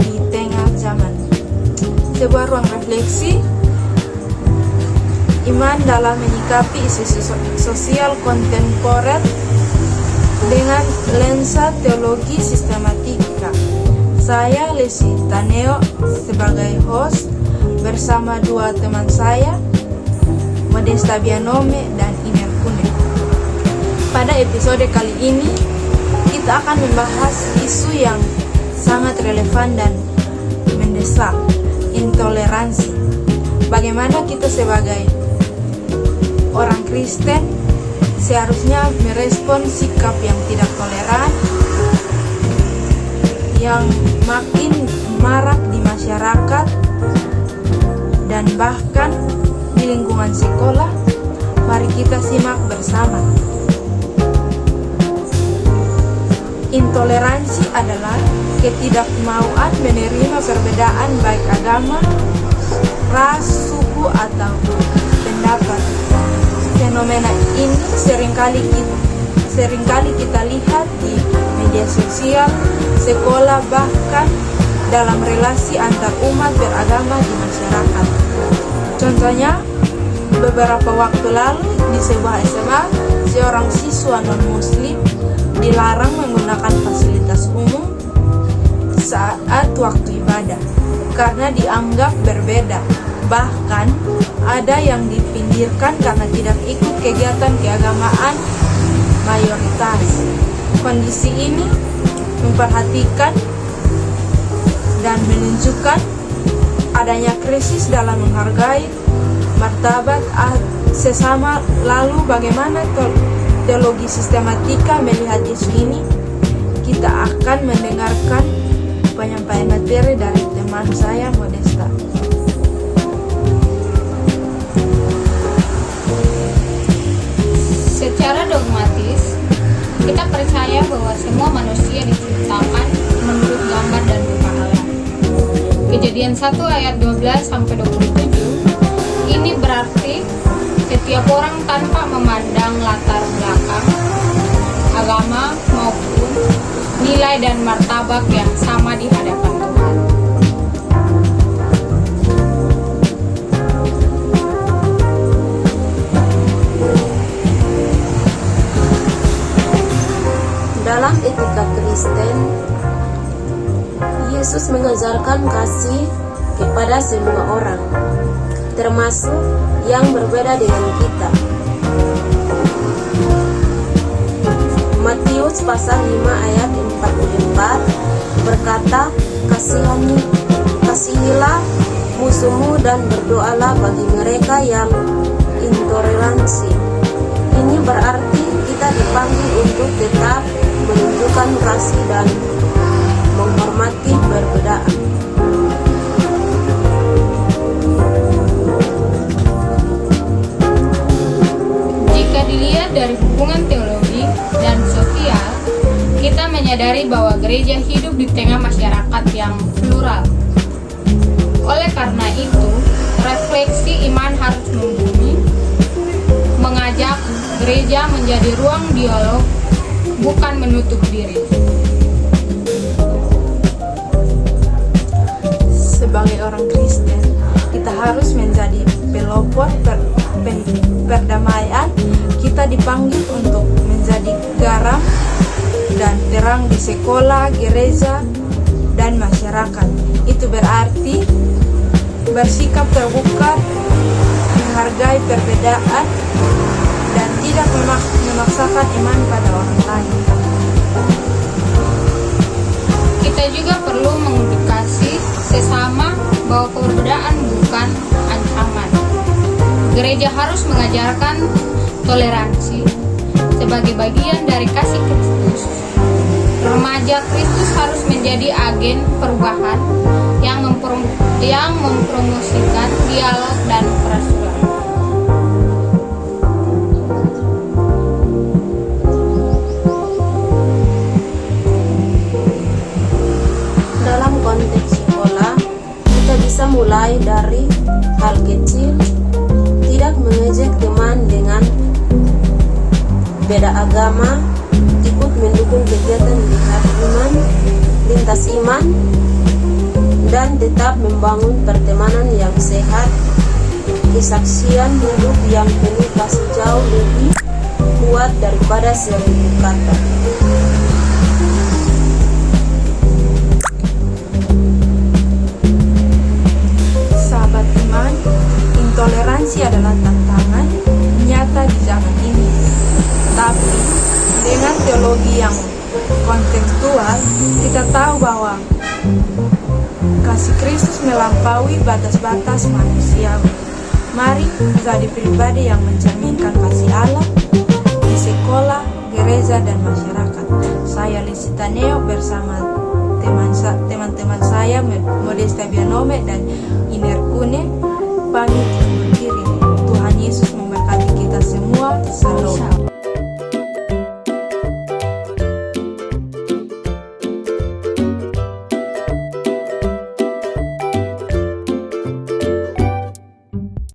di tengah zaman. Sebuah ruang refleksi iman dalam menyikapi isu sosial kontemporer dengan lensa teologi sistematika. Saya Lesi Taneo sebagai host bersama dua teman saya, Modesta Bianome dan Iner Kune. Pada episode kali ini, kita akan membahas isu yang sangat relevan dan mendesak, intoleransi. Bagaimana kita sebagai orang Kristen seharusnya merespon sikap yang tidak toleran, yang makin marak di masyarakat dan bahkan di lingkungan sekolah. Mari kita simak bersama. Intoleransi adalah ketidakmauan menerima perbedaan baik agama, ras, suku, atau pendapat. Fenomena ini seringkali kita lihat di media sosial, sekolah, bahkan dalam relasi antar umat beragama di masyarakat. Contohnya, beberapa waktu lalu di sebuah SMA, seorang siswa non-muslim dilarang menggunakan fasilitas umum saat waktu ibadah karena dianggap berbeda. Bahkan ada yang dipinggirkan karena tidak ikut kegiatan keagamaan mayoritas. Kondisi ini memperhatikan dan menunjukkan adanya krisis dalam menghargai martabat sesama. Lalu bagaimana teologi sistematika melihat isu ini? Kita akan mendengarkan penyampaian materi dari teman saya, Modesta. Secara dogmatis, kita percaya bahwa semua manusia diciptakan menurut gambar dan rupa Allah. Kejadian 1 ayat 12-27 ini berarti setiap orang tanpa memandang latar belakang, agama maupun nilai dan martabat yang sama di hadapan Tuhan. Dalam etika Kristen, Yesus mengajarkan kasih kepada semua orang, termasuk yang berbeda dengan kita. Matius pasal 5 ayat 44 berkata, kasihilah musuhmu dan berdoalah bagi mereka yang intoleransi. Ini berarti kita dipanggil untuk tetap menunjukkan kasih dan menghormati perbedaan. Jika dilihat dari hubungan teologi dan sosial, kita menyadari bahwa gereja hidup di tengah masyarakat yang plural. Oleh karena itu, refleksi iman harus membumi, mengajak gereja menjadi ruang dialog, bukan menutup diri. Sebagai orang Kristen, kita harus menjadi pelopor perdamaian. Kita dipanggil untuk menjadi garam dan terang di sekolah, gereja, dan masyarakat. Itu berarti bersikap terbuka, menghargai perbedaan, dan tidak memaksakan iman pada orang lain. Kita juga perlu mengedukasi sesama bahwa perbedaan bukan ancaman. Gereja harus mengajarkan toleransi sebagai bagian dari kasih Kristus. Remaja Kristus harus menjadi agen perubahan yang mempromosikan dialog dan persatuan. Dalam konteks sekolah, kita bisa mulai dari hal kecil, tidak mengejek teman dengan beda agama, ikut mendukung kegiatan lintas iman, dan tetap membangun pertemanan yang sehat, kesaksian hidup yang penuh kasih jauh lebih kuat daripada 1000 kata. Sahabat iman, intoleransi adalah tantangan nyata di zaman ini. Tapi dengan teologi yang kontekstual, kita tahu bahwa kasih Kristus melampaui batas-batas manusiawi. Mari menjadi pribadi yang mencerminkan kasih Allah di sekolah, gereja, dan masyarakat. Saya Lisita Neo bersama teman-teman saya Modesta Bianome dan Iner Kune pamit.